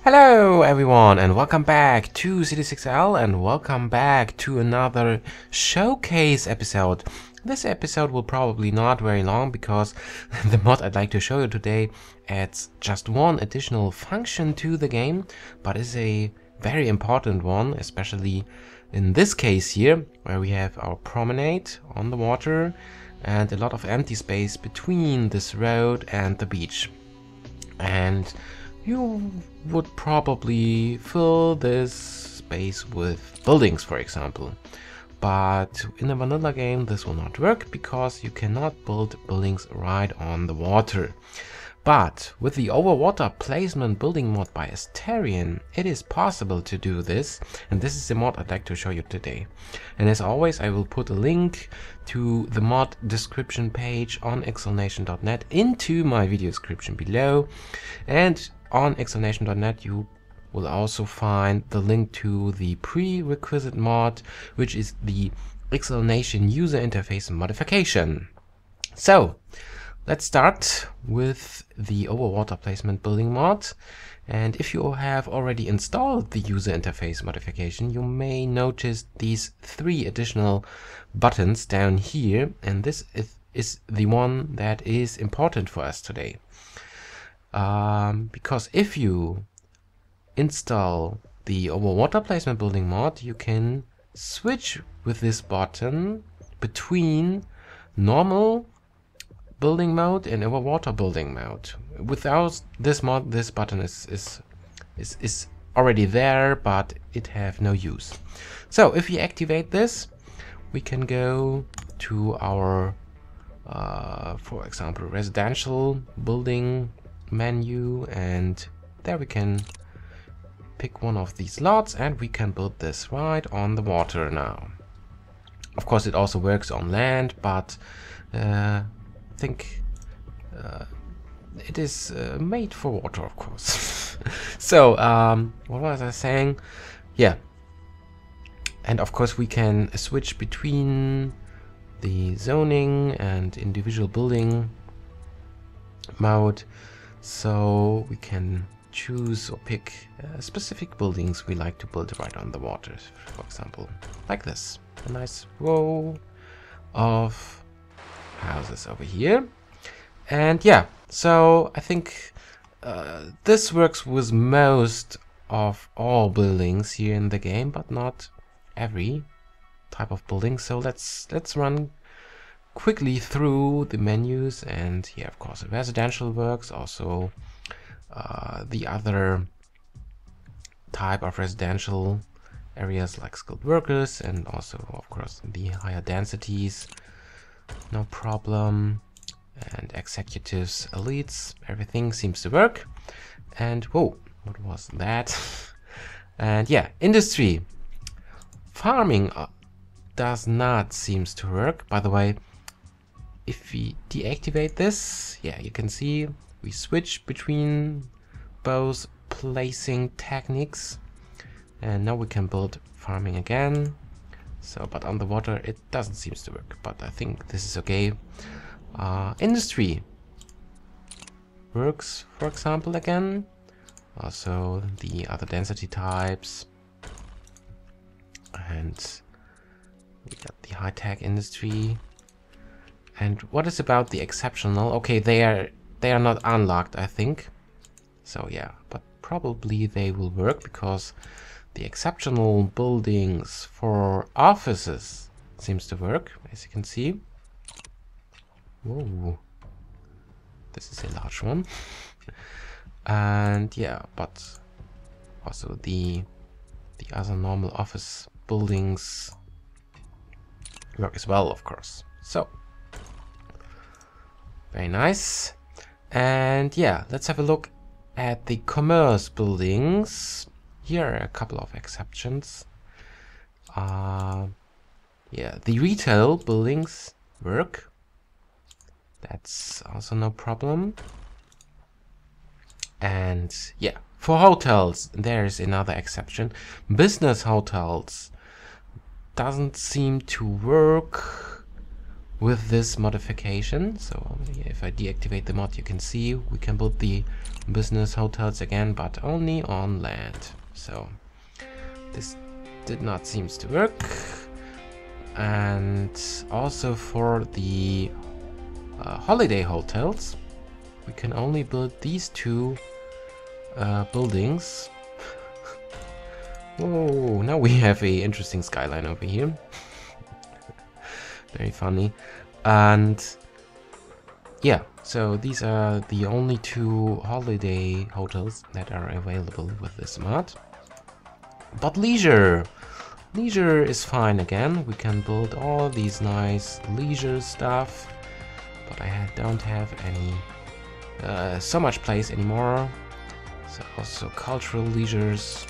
Hello everyone and welcome back to citiesXL and welcome back to another showcase episode. This episode will probably not very long because the mod I'd like to show you today adds just one additional function to the game, but is a very important one, especially in this case here where we have our promenade on the water and a lot of empty space between this road and the beach. And you would probably fill this space with buildings, for example. But in a vanilla game this will not work because you cannot build buildings right on the water. But with the overwater placement building mod by Asterian, it is possible to do this, and this is the mod I'd like to show you today. And as always, I will put a link to the mod description page on xlnation.net into my video description below. And on xlnation.net you will also find the link to the prerequisite mod, which is the xlnation user interface modification. So let's start with the overwater placement building mod. And if you have already installed the user interface modification, you may notice these three additional buttons down here, and this is the one that is important for us today. Because if you install the overwater placement building mod, you can switch with this button between normal building mode and overwater building mode. Without this mod, this button is already there, but it have no use. So if we activate this, we can go to our for example residential building menu, and there we can pick one of these lots and we can build this right on the water now. Of course it also works on land, but I think it is made for water, of course. So what was I saying? Yeah, and of course we can switch between the zoning and individual building mode, so we can choose or pick specific buildings we like to build right on the water. For example, like this, a nice row of houses over here. And yeah, so I think this works with most of all buildings here in the game, but not every type of building. So let's run quickly through the menus. And yeah, of course residential works, also the other type of residential areas like skilled workers, and also of course the higher densities, no problem. And executives, elites, everything seems to work. And whoa, what was that? And yeah, industry, farming does not seems to work. By the way, if we deactivate this, yeah, you can see we switch between both placing techniques, and now we can build farming again. So, but on the water it doesn't seem to work, but I think this is okay. Industry works, for example, again. Also the other density types, and we got the high-tech industry. And what is about the exceptional? Okay, they are not unlocked, I think. So yeah, but probably they will work because the exceptional buildings for offices seems to work, as you can see. Whoa, this is a large one. And yeah, but also the other normal office buildings work as well, of course. So very nice. And yeah, let's have a look at the commerce buildings. Here are a couple of exceptions. Yeah, the retail buildings work. That's also no problem. And yeah, for hotels there's another exception. Business hotels doesn't seem to work with this modification. So if I deactivate the mod, you can see we can build the business hotels again, but only on land. So this did not seem to work. And also for the holiday hotels, we can only build these two buildings. Oh, now we have a interesting skyline over here. Very funny. And yeah, so these are the only two holiday hotels that are available with this mod. But leisure is fine again. We can build all these nice leisure stuff, but I don't have any so much place anymore. So also cultural leisures.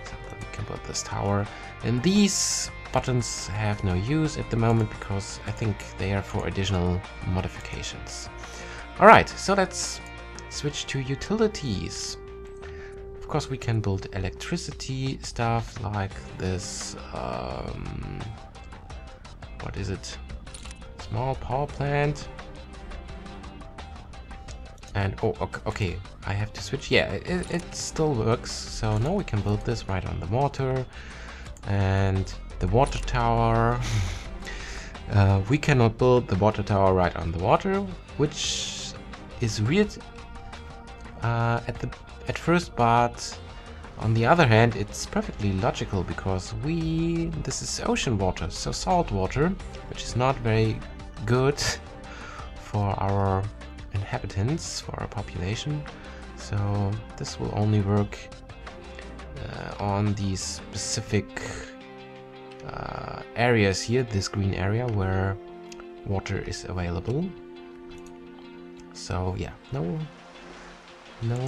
So we can build this tower, and these buttons have no use at the moment because I think they are for additional modifications. Alright, so let's switch to utilities. Of course we can build electricity stuff like this, what is it? Small power plant. And oh, okay, I have to switch. Yeah, it still works. So now we can build this right on the water. And the water tower. We cannot build the water tower right on the water, which is weird at first, but on the other hand, it's perfectly logical because this is ocean water, so salt water, which is not very good for our inhabitants, for our population. So this will only work on these specific areas here, this green area where water is available. So yeah, no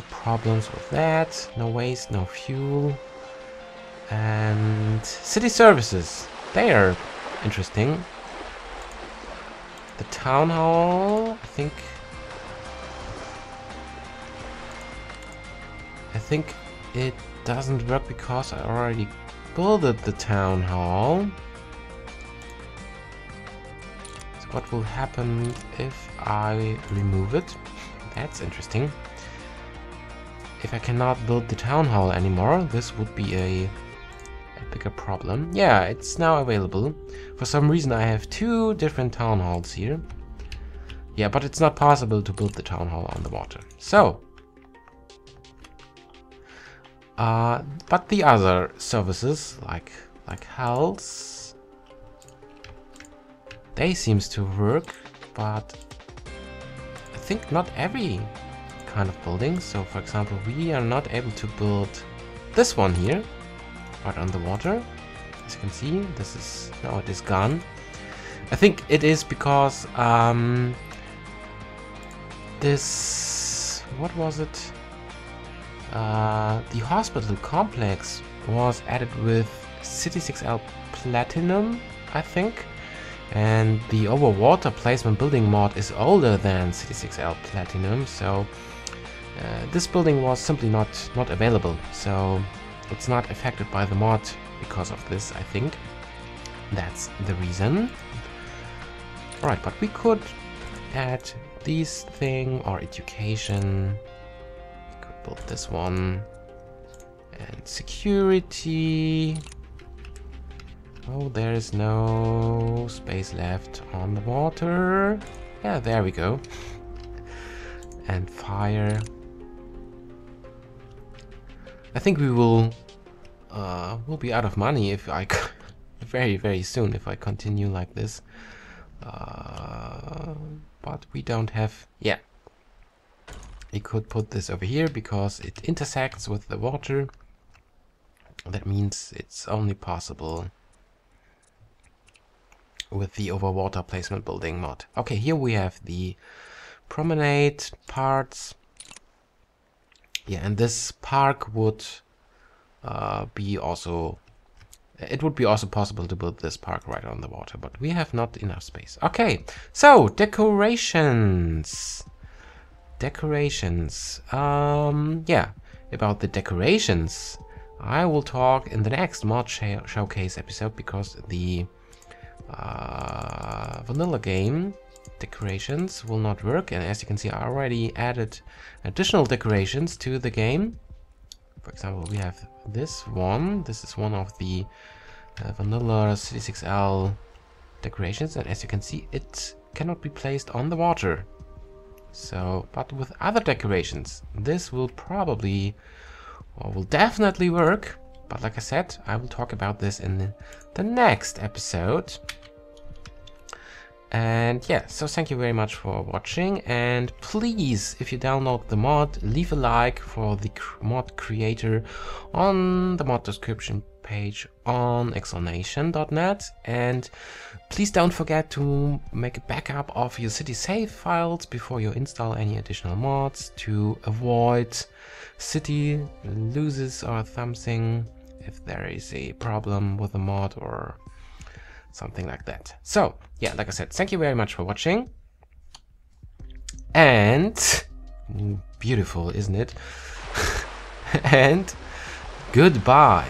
problems with that. No waste, no fuel. And city services, they are interesting. The town hall, I think it doesn't work because I already built the town hall. So what will happen if I remove it? That's interesting. If I cannot build the town hall anymore, this would be a bigger problem. Yeah, it's now available. For some reason I have two different town halls here. Yeah, but it's not possible to build the town hall on the water. So but the other services, like health, they seems to work, but I think not every kind of building. So for example, we are not able to build this one here, right on the water. As you can see, this is, now it is gone. I think it is because this, what was it? The hospital complex was added with citiesXL Platinum, I think, and the overwater placement building mod is older than citiesXL Platinum, so this building was simply not available, so it's not affected by the mod because of this. I think that's the reason. Alright, but we could add these thing or education. Build this one, and security. Oh, there is no space left on the water. Yeah, there we go. And fire. I think we will be out of money if I very soon if I continue like this. But we don't have. Yeah. We could put this over here because it intersects with the water. That means it's only possible with the overwater placement building mod. Okay, here we have the promenade parts. Yeah, and this park would be also... It would be also possible to build this park right on the water, but we have not enough space. Okay, so decorations. Yeah, about the decorations I will talk in the next mod showcase episode, because the vanilla game, decorations will not work. And as you can see, I already added additional decorations to the game. For example, we have this one. This is one of the vanilla citiesXL decorations, and as you can see, it cannot be placed on the water. So, but with other decorations, this will probably, or will definitely work. But like I said, I will talk about this in the next episode. And yeah, so thank you very much for watching, and please, if you download the mod, leave a like for the mod creator on the mod description page on xlnation.net, and please don't forget to make a backup of your city save files before you install any additional mods to avoid city loses or something if there is a problem with the mod or something like that. So yeah, like I said, thank you very much for watching, and beautiful, isn't it? And goodbye.